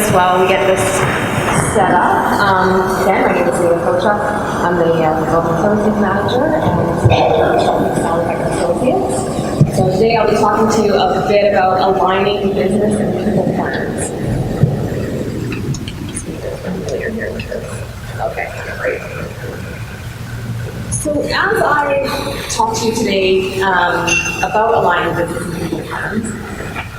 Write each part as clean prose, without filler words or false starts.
minutes while we get this set up. Again, my name is Leah Kocha. I'm the Development Services Manager and Associates. So today I'll be talking to you a bit about aligning business and people plans. Okay, great. So as I talk to you today about aligning business and people plans,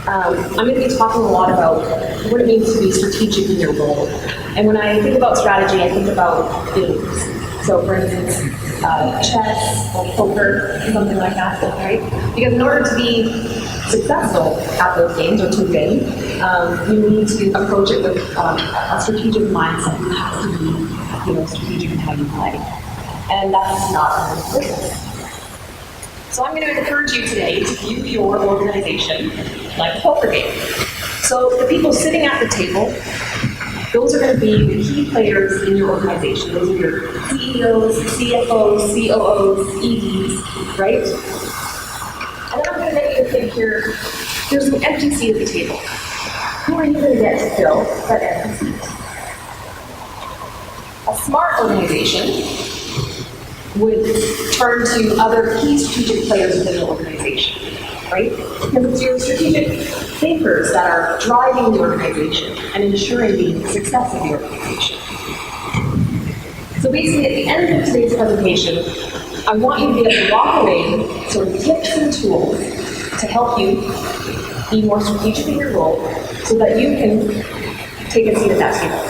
I'm going to be talking a lot about what it means to be strategic in your role. And when I think about strategy, I think about games. So for instance, chess or poker, something like that, right? Because in order to be successful at those games or to win, you need to approach it with a strategic mindset. You have to be, strategic in how you play. And that's not a business. So I'm going to encourage you today to view your organization like a poker game. So the people sitting at the table, those are going to be the key players in your organization. Those are your CEOs, CFOs, COOs, EDs, right? And then I'm going to get you to think here, there's an empty seat at the table. Who are you going to get to fill that empty seat? A smart organization would turn to other key strategic players within the organization, right? Because it's your strategic thinkers that are driving the organization and ensuring the success of the organization. So basically, at the end of today's presentation, I want you to be able to walk away with sort of tips and tools to help you be more strategic in your role so that you can take a seat at that table.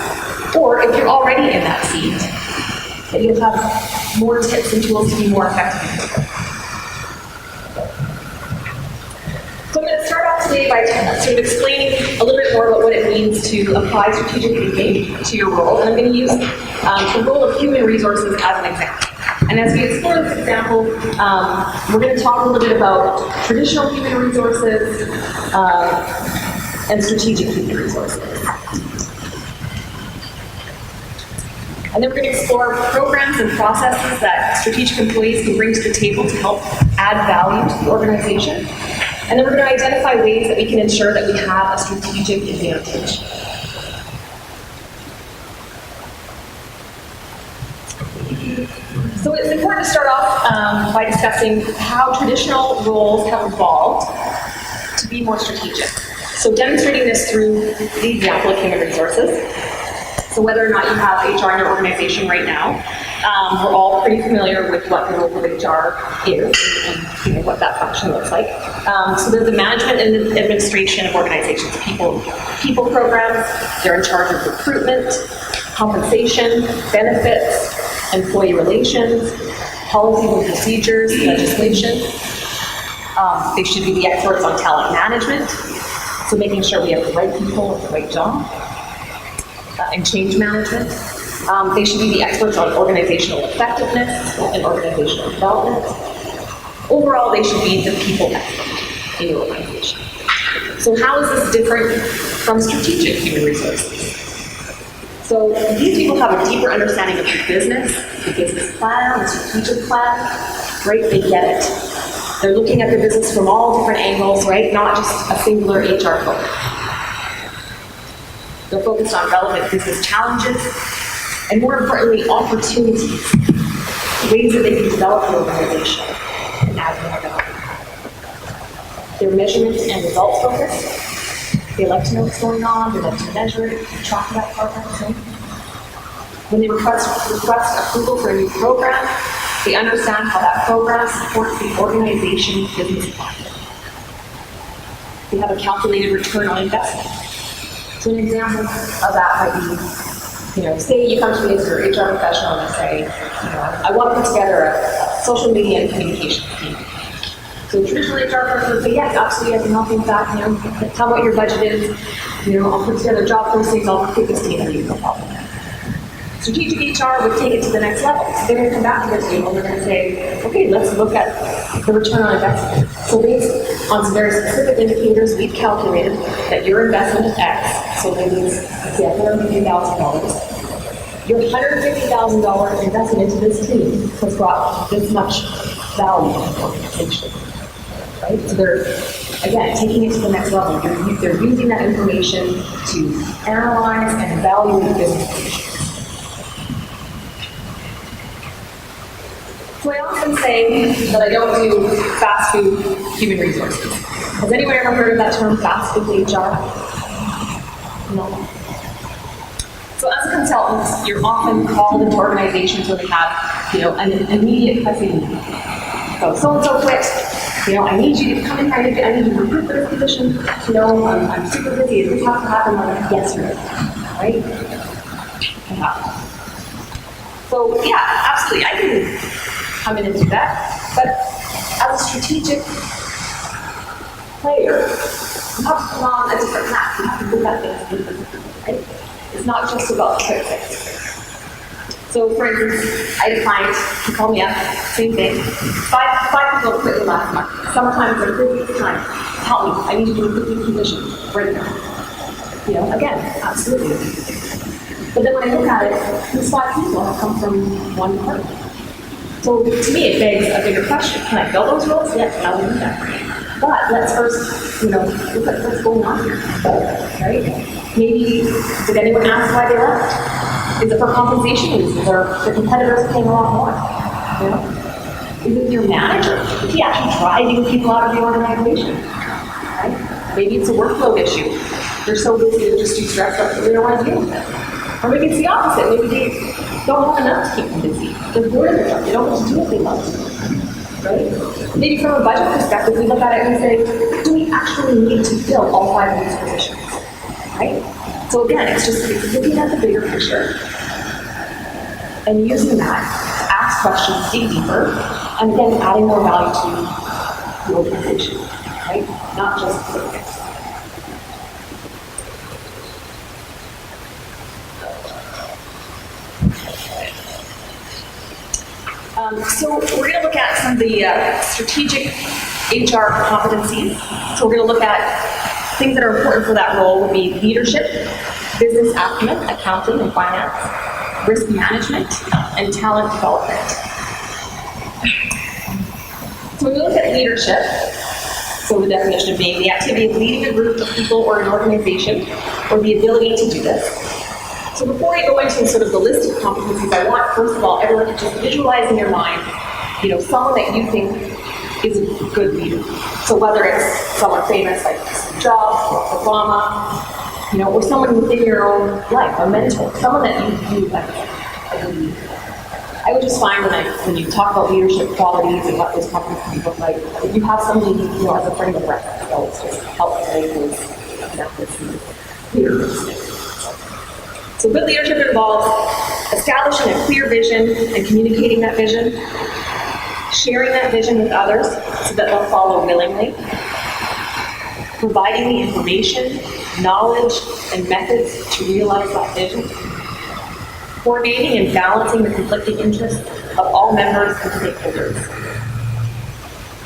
Or if you're already in that seat, that you'll have more tips and tools to be more effective. So I'm going to start off today by sort of explaining a little bit more about what it means to apply strategic thinking to your role. And I'm going to use the role of human resources as an example. And as we explore this example, we're going to talk a little bit about traditional human resources and strategic human resources. And then we're going to explore programs and processes that strategic employees can bring to the table to help add value to the organization. And then we're going to identify ways that we can ensure that we have a strategic advantage. So it's important to start off by discussing how traditional roles have evolved to be more strategic. So demonstrating this through the example of human resources. So whether or not you have HR in your organization right now, we're all pretty familiar with what the role of HR is and what that function looks like. So there's the management and the administration of organizations, people programs. They're in charge of recruitment, compensation, benefits, employee relations, policies and procedures, legislation. They should be the experts on talent management, so making sure we have the right people with the right job. And change management. They should be the experts on organizational effectiveness and organizational development. Overall, they should be the people expert in your organization. So how is this different from strategic human resources? So these people have a deeper understanding of the business plan, the strategic plan, right? They get it. They're looking at the business from all different angles, right? Not just a singular HR focus. They're focused on relevant business challenges, and more importantly, opportunities, ways that they can develop the organization and add more value. They're measurement and results focused. They like to know what's going on, they like to measure it, track that progress. When they request approval for a new program, they understand how that program supports the organization's business plan. They have a calculated return on investment. So an example of that might be, say you come to me as your HR professional and say, I want to put together a social media and communication team. So traditional HR person would say, yes, absolutely, I can help you with that. Tell me what your budget is. I'll put together job postings. I'll take this team and you no problem. Strategic HR would take it to the next level. So they're going to come back to the table and they're going to say, okay, let's look at the return on investment. So based on some very specific indicators, we've calculated that your investment is X. So that means, say, $150,000. Your $150,000 investment into this team has brought this much value to the organization. right? So they're, again, taking it to the next level. They're using that information to analyze and evaluate business decisions. So I often say that I don't do fast food human resources. Has anyone ever heard of that term, fast food HR? No. So as a consultant, you're often called into organizations where they have, an immediate pressing need. So and so quit. I need you to come in. I need you to recruit for this position. I'm super busy. Does this have to happen? I'm like, yes, sir. Right? Yeah. So yeah, absolutely, I can come in and do that. But as a strategic player, you have to put on a different hat. You have to do that thing differently, right? It's not just about the quick fix. So, for instance, I had a client who called me up, same thing. Five people quit last month. Summertime is a good time. Help me. I need to do a 50 position right now. Again, absolutely. But then when I look at it, these 5 people have come from one department. So to me, it begs a bigger question. Can I fill those roles? Yes, I will do that. But let's first, look at what's going on here, right? Maybe, did anyone ask why they left? Is it for compensation reasons, or the competitors paying a lot more? Is it your manager? Is he actually driving people out of the organization? Right? Maybe it's a workload issue. They're so busy, they're just too stressed out that they don't want to deal with it. Or maybe it's the opposite. Maybe they don't have enough to keep them busy. They're bored of their job. They don't want to do what they love to do. Right? Maybe from a budget perspective, we look at it and say, do we actually need to fill all 5 of these positions? Right? So again, it's looking at the bigger picture and using that to ask questions, dig deeper, and again, adding more value to the organization, right? Not just quick fix. So we're going to look at some of the strategic HR competencies. So we're going to look at things that are important for that role would be leadership, business acumen, accounting and finance, risk management, and talent development. So when we look at leadership, so the definition being the activity of leading a group of people or an organization, or the ability to do this. So before I go into sort of the list of competencies, I want, first of all, everyone to just visualize in your mind, someone that you think is a good leader. So whether it's someone famous like Steve Jobs or Obama, or someone within your own life, a mentor, someone that you view as a good leader. I would just find when you talk about leadership qualities and what those competencies look like, if you have somebody as a frame of reference, so it's just helps to make those examples clear. So good leadership involves establishing a clear vision and communicating that vision, sharing that vision with others so that they'll follow willingly, providing the information, knowledge, and methods to realize that vision, coordinating and balancing the conflicting interests of all members and stakeholders.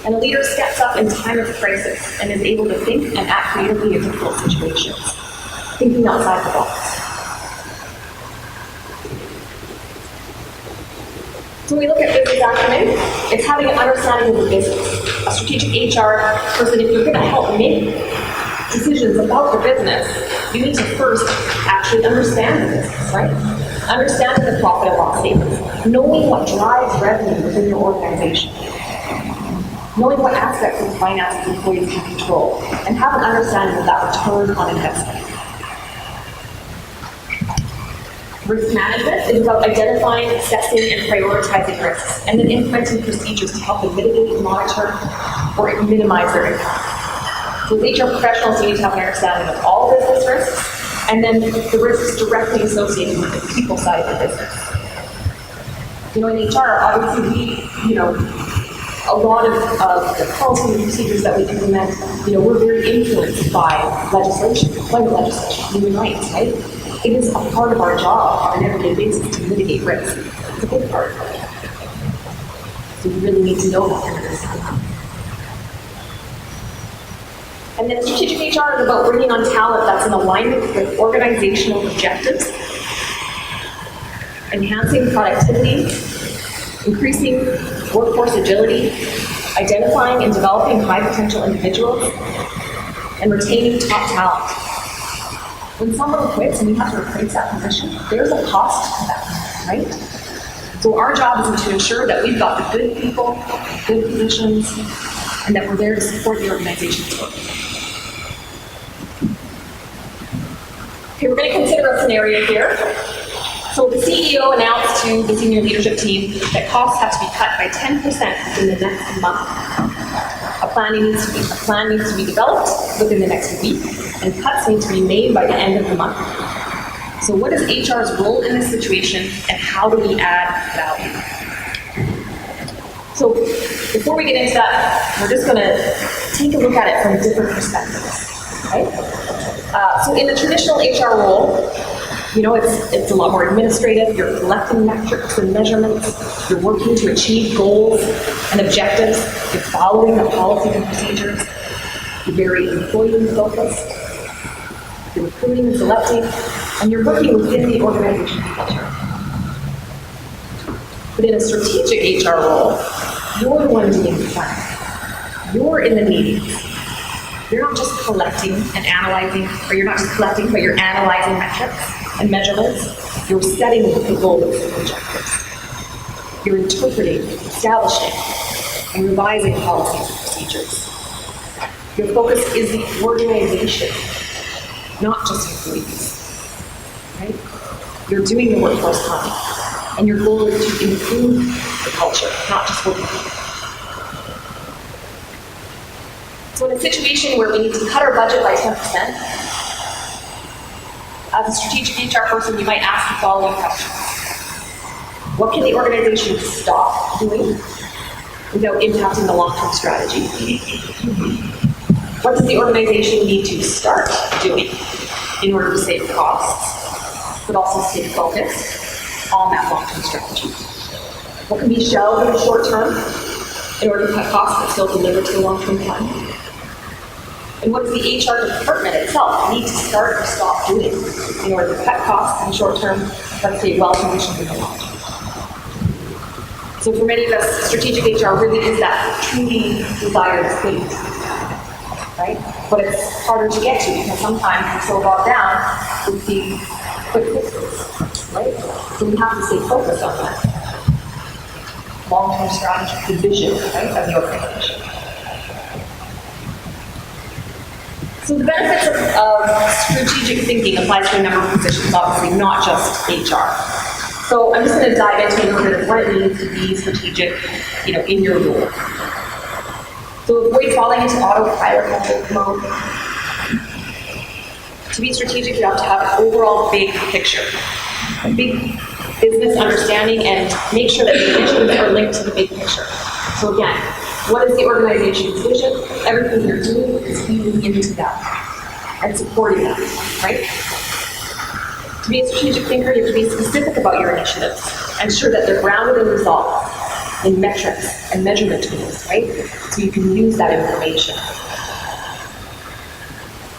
And a leader steps up in time of crisis and is able to think and act creatively in difficult situations, thinking outside the box. So when we look at business acumen, it's having an understanding of the business. A strategic HR person, if you're going to help make decisions about the business, you need to first actually understand the business, right? Understanding the profit and loss statements, knowing what drives revenue within your organization, knowing what aspects of finance employees can control, and have an understanding of that return on investment. Risk management is about identifying, assessing, and prioritizing risks, and then implementing procedures to help them mitigate, monitor, or minimize their impact. So as HR professionals, you need to have an understanding of all business risks, and then the risks directly associated with the people side of the business. In HR, obviously a lot of the policies and procedures that we implement, we're very influenced by legislation, employment legislation, human rights, right? It is a part of our job on an everyday basis to mitigate risk. It's a big part of it. So we really need to know that and understand that. And then strategic HR is about bringing on talent that's in alignment with organizational objectives, enhancing productivity, increasing workforce agility, identifying and developing high potential individuals, and retaining top talent. When someone quits and you have to replace that position, there's a cost to that, right? So our job is to ensure that we've got the good people, good positions, and that we're there to support the organization's work. Okay, we're going to consider a scenario here. So the CEO announced to the senior leadership team that costs have to be cut by 10% within the next month. A plan needs to be developed within the next week, and cuts need to be made by the end of the month. So what is HR's role in this situation, and how do we add value? So before we get into that, we're just going to take a look at it from different perspectives. Right? So in the traditional HR role, you know, it's a lot more administrative. You're collecting metrics and measurements. You're working to achieve goals and objectives. You're following the policies and procedures. You're very employee-focused. You're recruiting and selecting, and you're working within the organization culture. But in a strategic HR role, you're the one doing the planning. You're in the meetings. You're not just collecting and analyzing, or you're not just collecting, but you're analyzing metrics and measurements. You're setting the goals and objectives. You're interpreting, establishing, and revising policies and procedures. Your focus is the organization, not just employees. Right? You're doing the workforce planning, and your goal is to improve the culture, not just working people. So in a situation where we need to cut our budget by 10%, as a strategic HR person, you might ask the following questions. What can the organization stop doing without impacting the long-term strategy? What does the organization need to start doing in order to save costs, but also stay focused on that long-term strategy? What can be shelved in the short term in order to cut costs but still deliver to the long-term plan? And what does the HR department itself need to start or stop doing in order to cut costs in the short term, but stay well-positioned in the long term? So for many of us, strategic HR really is that truly desired state, right? But it's harder to get to because sometimes we're so bogged down with the quick fixes, right? So we have to stay focused on that long-term strategy, the vision, right, of the organization. So the benefits of strategic thinking applies to a number of positions, obviously, not just HR. So I'm just going to dive into a little bit of what it means to be strategic, in your role. So avoid falling into autopilot mode. To be strategic, you have to have an overall big picture, a big business understanding, and make sure that the initiatives are linked to the big picture. So again, what is the organization's vision? Everything you're doing is feeding into that and supporting that, right? To be a strategic thinker, you have to be specific about your initiatives. Ensure that they're grounded in results, in metrics and measurement tools, right? So you can use that information.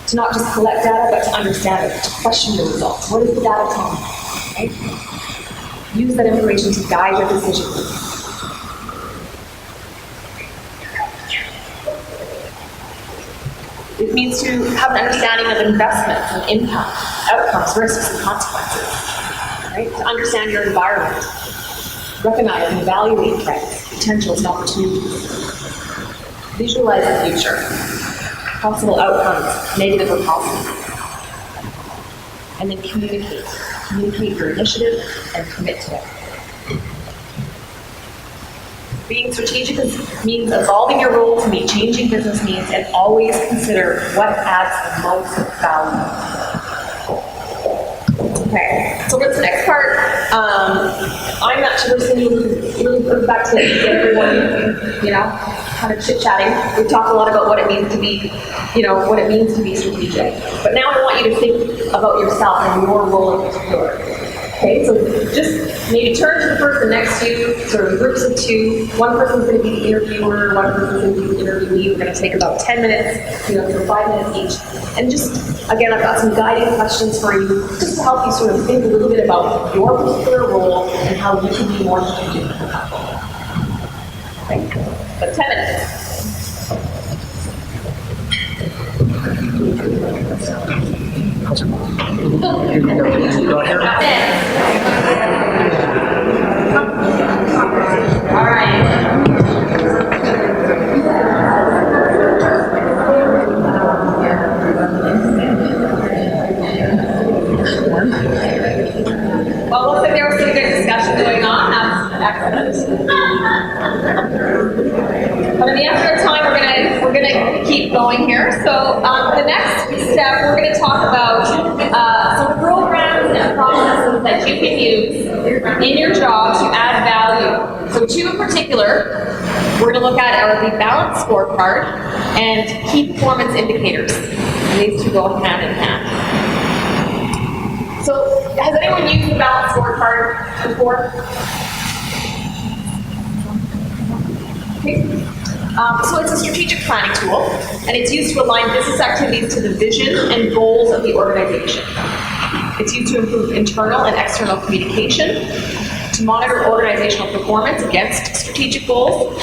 To not just collect data, but to understand it, to question the results. What is the data telling me, right? Use that information to guide your decisions. It means to have an understanding of investments and impact, outcomes, risks, and consequences, right? To understand your environment, recognize and evaluate threats, potentials, and opportunities. Visualize the future, possible outcomes, negative or positive. And then communicate. Communicate your initiative and commit to it. Being strategic means evolving your role to meet changing business needs and always consider what adds the most value. Okay, so what's the next part? I'm that person who really goes back to everyone, kind of chit-chatting. We've talked a lot about what it means to be, what it means to be strategic. But now I want you to think about yourself and your role in particular. Okay, so just maybe turn to the person next to you, sort of groups of two. One person's going to be the interviewer, one person's going to be the interviewee. We're going to take about 10 minutes, so 5 minutes each. And just, again, I've got some guiding questions for you, just to help you sort of think a little bit about your particular role and how you can be more strategic in that role. Okay. but 10 minutes. All right. Well, looks like there was some good discussion going on. That's excellent. But in the interest of time, we're gonna keep going here. So the next step, we're gonna talk about some programs and processes that you can use in your job to add value. So two in particular, we're gonna look at are the balance scorecard and key performance indicators. And these two go hand in hand. So, has anyone used the balance scorecard before? Okay. So it's a strategic planning tool, and it's used to align business activities to the vision and goals of the organization. It's used to improve internal and external communication, to monitor organizational performance against strategic goals.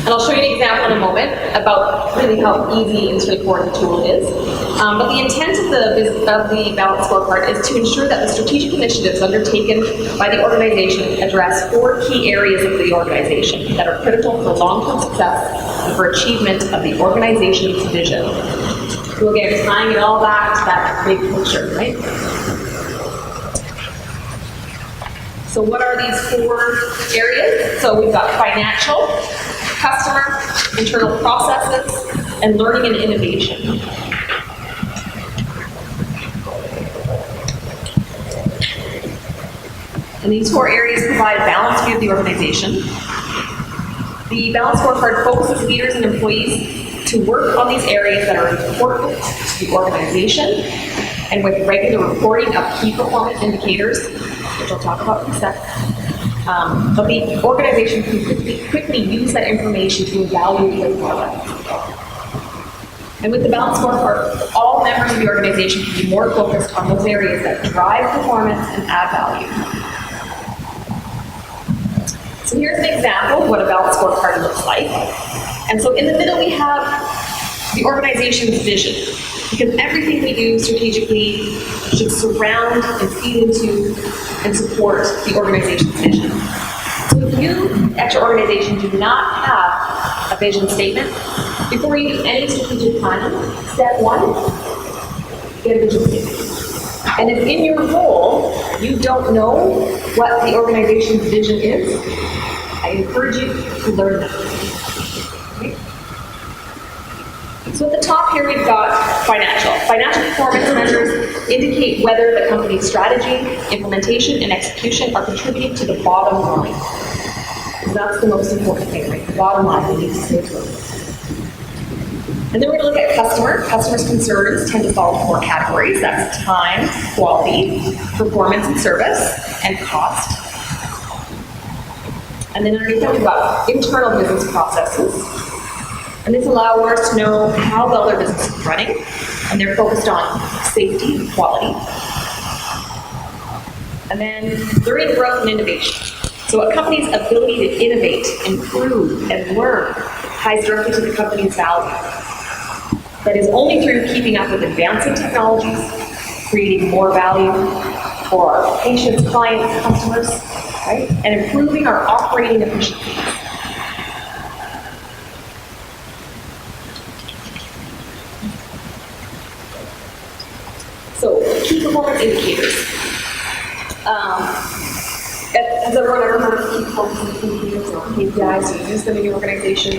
And I'll show you an example in a moment about really how easy and straightforward the tool is. But the intent of the balance scorecard is to ensure that the strategic initiatives undertaken by the organization address 4 key areas of the organization that are critical for long-term success and for achievement of the organization's vision. So again, tying it all back to that big picture, right? So what are these 4 areas? So we've got financial, customer, internal processes, and learning and innovation. And these 4 areas provide a balanced view of the organization. The balance scorecard focuses leaders and employees to work on these areas that are important to the organization, and with regular reporting of key performance indicators, which I'll talk about in a second. But the organization can quickly use that information to evaluate their progress. And with the balance scorecard, all members of the organization can be more focused on those areas that drive performance and add value. So here's an example of what a balance scorecard looks like. And so in the middle we have the organization's vision, because everything we do strategically should surround and feed into and support the organization's vision. So if you at your organization do not have a vision statement, before you do any strategic planning, step 1, get a vision statement. And if in your role you don't know what the organization's vision is, I encourage you to learn that. Okay? So at the top here we've got financial. Financial performance measures indicate whether the company's strategy, implementation, and execution are contributing to the bottom line. So that's the most important thing, right? The bottom line, we need to stay true. And then we're going to look at customer. Customers' concerns tend to fall into 4 categories. That's time, quality, performance and service, and cost. And then underneath that we've got internal business processes. And this allows us to know how well their business is running, and they're focused on safety and quality. And then learning, growth, and innovation. So a company's ability to innovate, improve, and learn ties directly to the company's value. That is only through keeping up with advancing technologies, creating more value for our patients, clients, customers, right? And improving our operating efficiency. So, key performance indicators. Has everyone ever heard of key performance indicators or KPIs? Do you use them in your organization?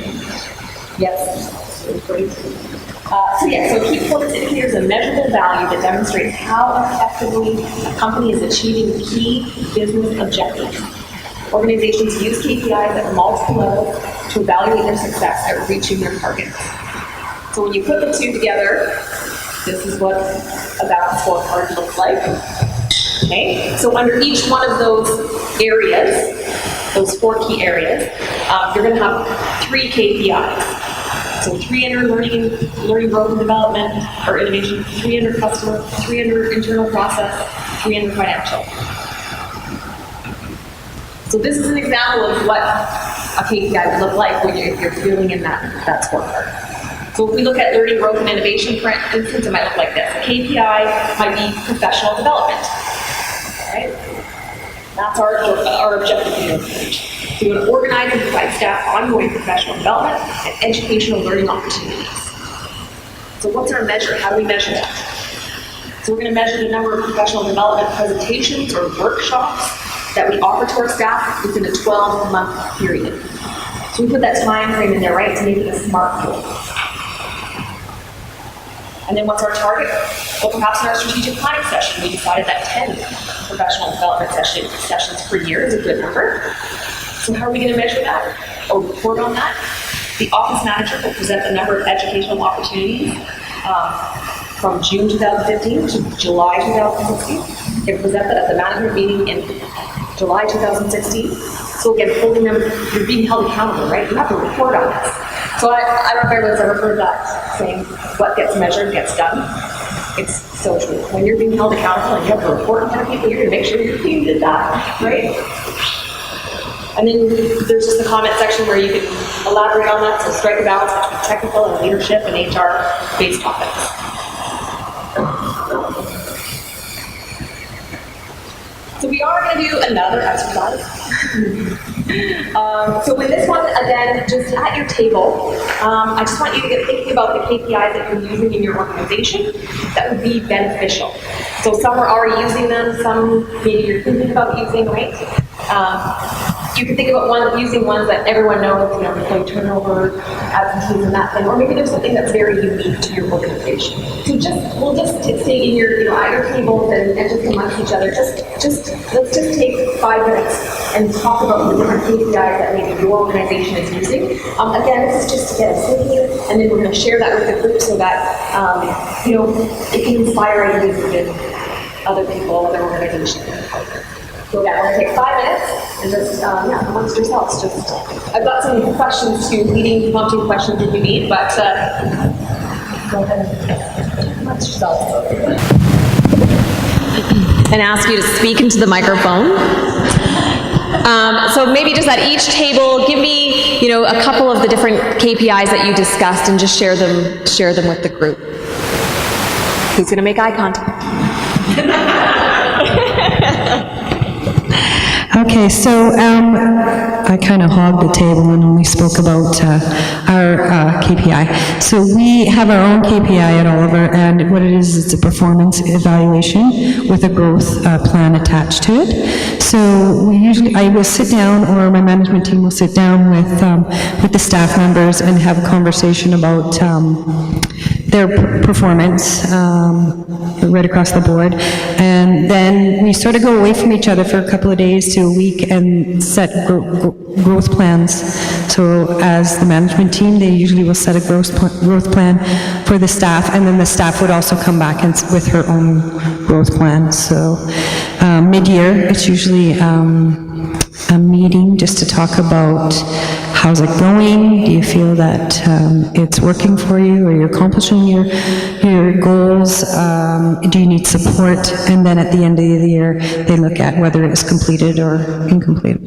Yes. Great. So key performance indicators are measurable value that demonstrates how effectively a company is achieving key business objectives. Organizations use KPIs at multiple levels to evaluate their success at reaching their targets. So when you put the two together, this is what a balance scorecard looks like. Okay, so under each one of those areas, those 4 key areas, you're going to have 3 KPIs. So 3 under learning, growth and development, or innovation, 3 under customer, 3 under internal process, 3 under financial. So this is an example of what a a KPI would look like when you're filling in that scorecard. So if we look at learning, growth, and innovation, for instance, it might look like this. A KPI might be professional development, right? That's our objective in this page. So we want to organize and provide staff ongoing professional development and educational learning opportunities. So what's our measure? How do we measure that? So we're going to measure the number of professional development presentations or workshops that we offer to our staff within a 12-month period. So we put that time frame in there, right, to make it a SMART goal. And then what's our target? Well, perhaps in our strategic planning session, we decided that 10 professional development sessions per year is a good number. So how are we going to measure that or report on that? The office manager will present the number of educational opportunities from June 2015 to July 2016. They present that at the management meeting in July 2016. So again, holding them, you're being held accountable, right? You have to report on this. So I don't know if everyone's ever heard that saying, what gets measured gets done. It's so true. When you're being held accountable and you have to report on people, you're going to make sure your team did that, right? And then there's just the comment section where you can elaborate on that, so strike a balance between technical and leadership and HR-based topics. So we are going to do another exercise. So with this one, again, just at your table, I just want you to get thinking about the KPIs that you're using in your organization that would be beneficial. So some are already using them, some maybe you're thinking about using, right? You can think about using ones that everyone knows, you know, employee turnover, absenteeism, that thing, or maybe there's something that's very unique to your organization. So we'll just stay in your, at your tables and just amongst each other. Let's just take 5 minutes and talk about the different KPIs that maybe your organization is using. Again, this is just to get us thinking, and then we're going to share that with the group so that it can inspire ideas within other people, other organizations. So yeah, we're going to take 5 minutes and just, amongst yourselves, I've got some questions too, leading, prompting questions if you need, but go ahead and amongst yourselves. And ask you to speak into the microphone. So maybe just at each table, give me, a couple of the different KPIs that you discussed and just share them with the group. Who's going to make eye contact? Okay, so I kind of hogged the table and only spoke about our KPI. So we have our own KPI at Oliver, and what it is, it's a performance evaluation with a growth plan attached to it. So I will sit down, or my management team will sit down with the staff members and have a conversation about their performance right across the board. And then we sort of go away from each other for a couple of days to a week and set growth plans. So as the management team, they usually will set a growth plan for the staff, and then the staff would also come back with her own growth plan. So mid-year, it's usually a meeting just to talk about how's it going, do you feel that it's working for you, or you're accomplishing your goals, do you need support, and then at the end of the year, they look at whether it's completed or incomplete.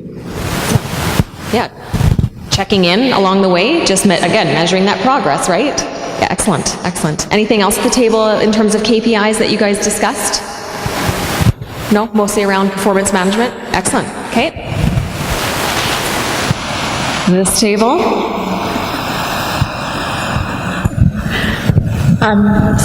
Yeah, checking in along the way, just again, measuring that progress, right? Yeah, excellent, excellent. Anything else at the table in terms of KPIs that you guys discussed? No, mostly around performance management? Excellent, okay. This table.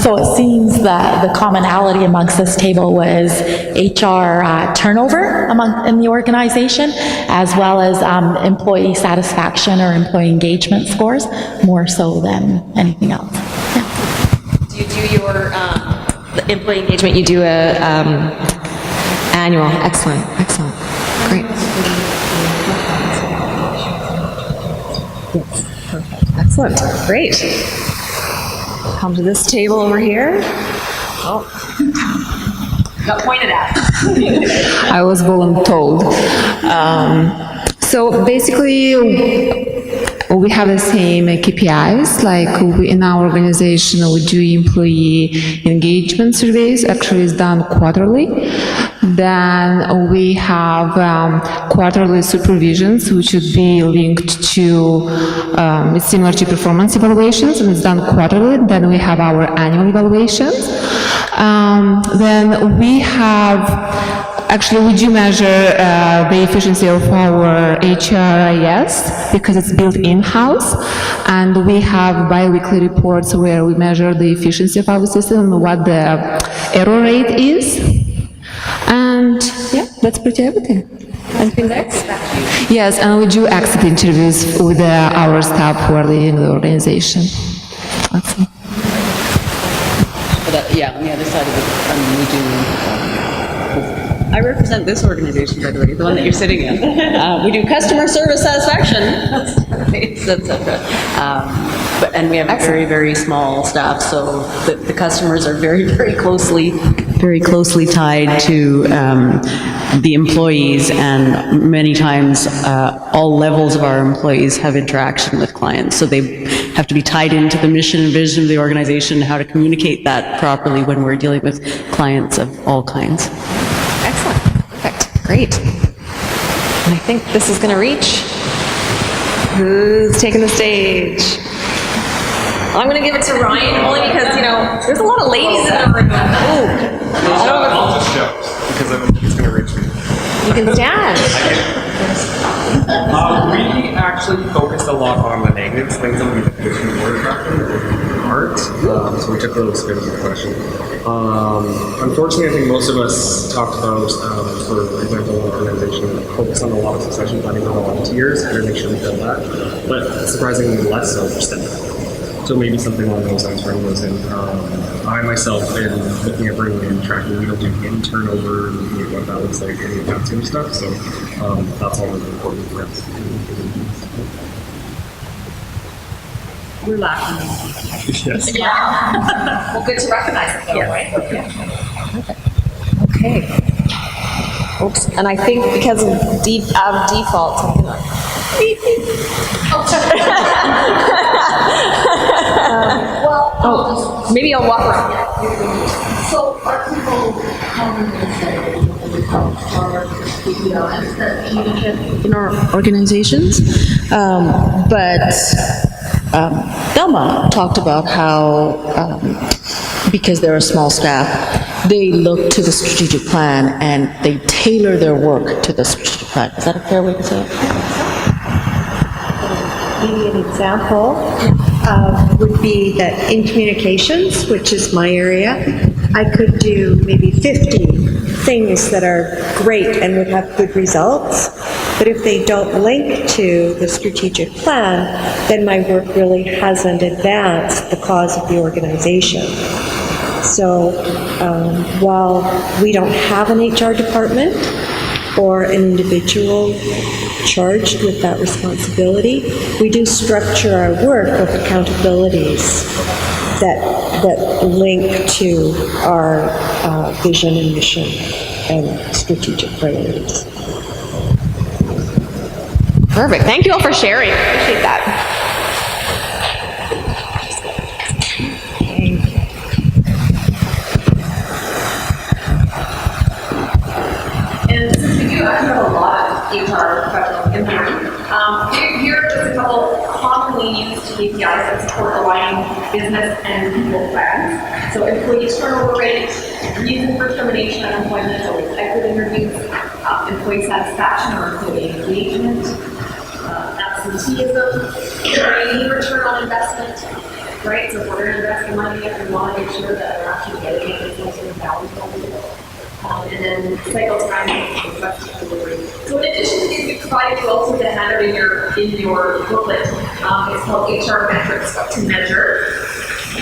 So it seems that the commonality amongst this table was HR turnover in the organization, as well as employee satisfaction or employee engagement scores, more so than anything else. Yeah. Do you do your employee engagement? You do a annual. Excellent, excellent, great. Yes, perfect. Excellent. Great. Come to this table over here. Oh. Got pointed at. I was voluntold. So basically, we have the same KPIs, like in our organization, we do employee engagement surveys, actually it's done quarterly. Then we have quarterly supervisions, which would be linked to, it's similar to performance evaluations, and it's done quarterly. Then we have our annual evaluations. Then we have, actually, we do measure the efficiency of our HRIS because it's built in-house, and we have bi-weekly reports where we measure the efficiency of our system and what the error rate is. And yeah, that's pretty everything. Anything next? Yes, and we do exit interviews with our staff who are leaving the organization. Awesome. Yeah, on the other side of it, we do. I represent this organization, by the way, the one that you're sitting in. We do customer service satisfaction, etc. And we have a very, very small staff, so the customers are very, very closely tied to the employees, and many times all levels of our employees have interaction with clients, so they have to be tied into the mission and vision of the organization, how to communicate that properly when we're dealing with clients of all kinds. Excellent. Perfect. Great. And I think this is going to reach. Who's taking the stage? I'm going to give it to Ryan, only because, you know, there's a lot of ladies in the room. Ooh. I'll just show, because it's going to reach me. You can stand. We actually focused a lot on the negatives, things that we were tracking or aren't. So we took those things into question. Unfortunately, I think most of us talked about, for example, our organization focused on a lot of succession planning for volunteers, and to make sure we build that, but surprisingly less so for staff. So maybe something along those lines bring those in. I myself am looking at bringing in tracking. We don't do any turnover, looking at what that looks like, any of that sort of stuff. So that's all really important for us. We're laughing. Yes. Yeah. Well, good to recognize it, though, right? Okay. Oops. And I think because of default, I'm going to beep, beep. Maybe I'll walk around. So are people in our organizations? But Delma talked about how, because they're a small staff, they look to the strategic plan and they tailor their work to the strategic plan. Is that a fair way to say it? Maybe an example would be that in communications, which is my area, I could do maybe 50 things that are great and would have good results, but if they don't link to the strategic plan, then my work really hasn't advanced the cause of the organization. So while we don't have an HR department or an individual charged with that responsibility, we do structure our work with accountabilities that link to our vision and mission and strategic priorities. Perfect. Thank you all for sharing. I appreciate that. And since we do have a lot of HR professionals in the room, here are just a couple commonly used KPIs that support aligning business and people plans. So employee turnover rate, reason for termination of employment, so exit interviews, employee satisfaction or employee engagement, absenteeism, training return on investment, right? So if we're going to invest the money, we want to make sure that they're actually getting it, some sort of value from it. And then cycle time and request delivery. So in addition to these, we provided you also the handout in your booklet. It's called HR metrics, what to measure.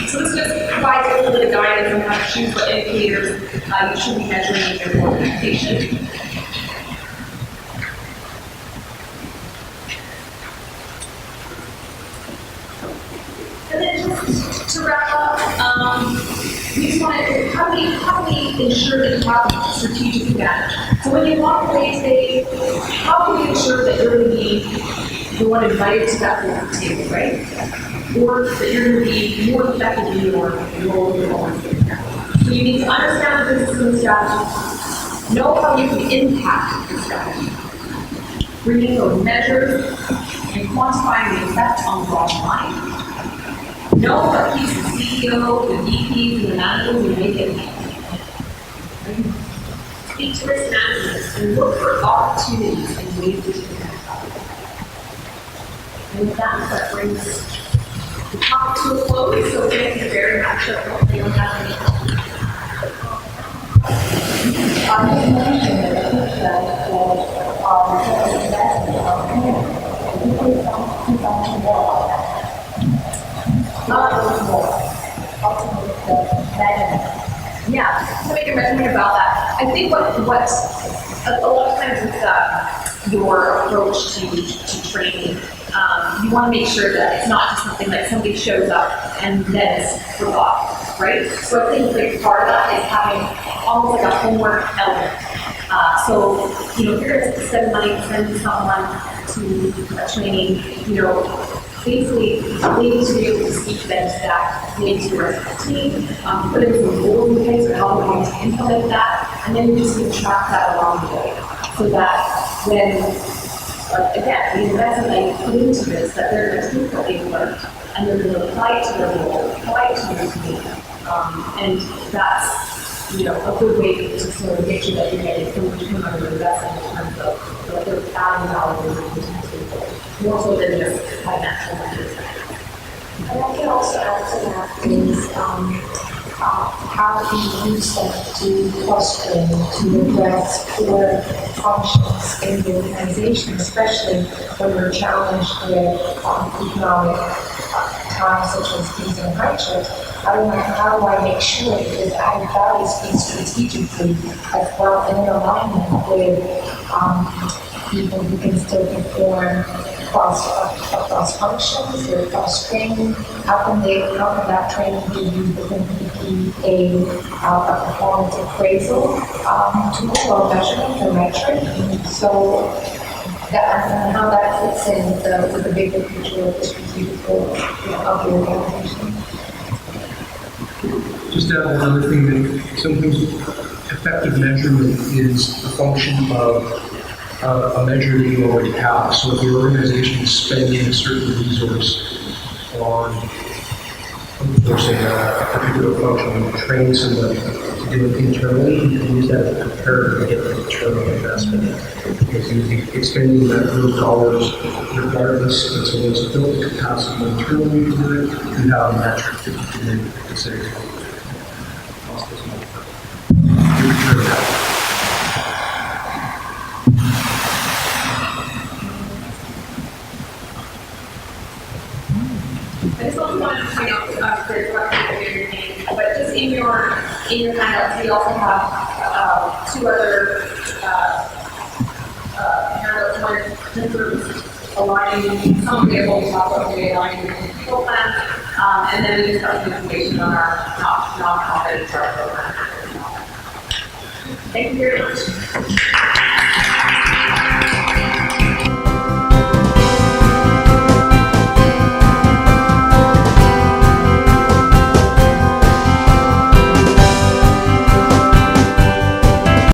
So this just provides a little bit of guidance on how to choose what indicators you should be measuring in your organization. And then just to wrap up, we just want to, how do we ensure that you have strategic advantage? So when you walk away today, how can you ensure that you're going to be the one invited to that table, right? Or that you're going to be more effective in your role in the So you need to understand the business and the strategy, know how you can impact the strategy, bringing those measures and quantifying the effect on the bottom line. Know what keeps the CEO, the VPs, and the managers and make it happen. Speak to risk management and look for opportunities and ways to impact that. And with that brings the talk to a close. So thank you very much. I hope you don't have any questions. Yeah, to make a measurement about that, I think what a lot of times with your approach to training, you want to make sure that it's not just something like somebody shows up and then it's forgotten, right? So I think a big part of that is having almost like a homework element. So, if you're going to spend money to send someone to a training, basically, they need to be able to speak to them staff, they need to work with the team, putting some goals in place for how they're going to implement that, and then you just need to track that along the way. So that when, again, the investment that you put into this, that they're going to take what they've learned, and they're going to apply it to their role, apply it to their team. And that's, a good way to sort of make sure that you're getting some return on your investment in terms of what they're adding value to the table, more so than just financial measures. And I can also add to that is how do you use that to fostering, to address core functions in the organization, especially when we're challenged with economic times such as these and hardships. How do I make sure that this added value is being strategically as well and in alignment with people who can still perform across functions or across training? How can that training give you within PP a performance appraisal tool or measurement or metric? So that and how that fits in with the bigger picture of the strategic goal of the organization. Just add one other thing that sometimes effective measurement is a function of a measure that you already have. So if your organization is spending a certain resource on enforcing a particular function and train somebody to do it internally, you can use that as a comparator to get the return on investment. Because you'll be expending those dollars regardless, and so once you build the capacity internally to do it, you have a metric that you can then consider. I just also wanted to point out, for your name, but just in your handouts, we also have two other handouts. One is sort of aligning some of the goals, aligning with the people plan, and then we just have some information on our non-profit HR program. Thank you very much.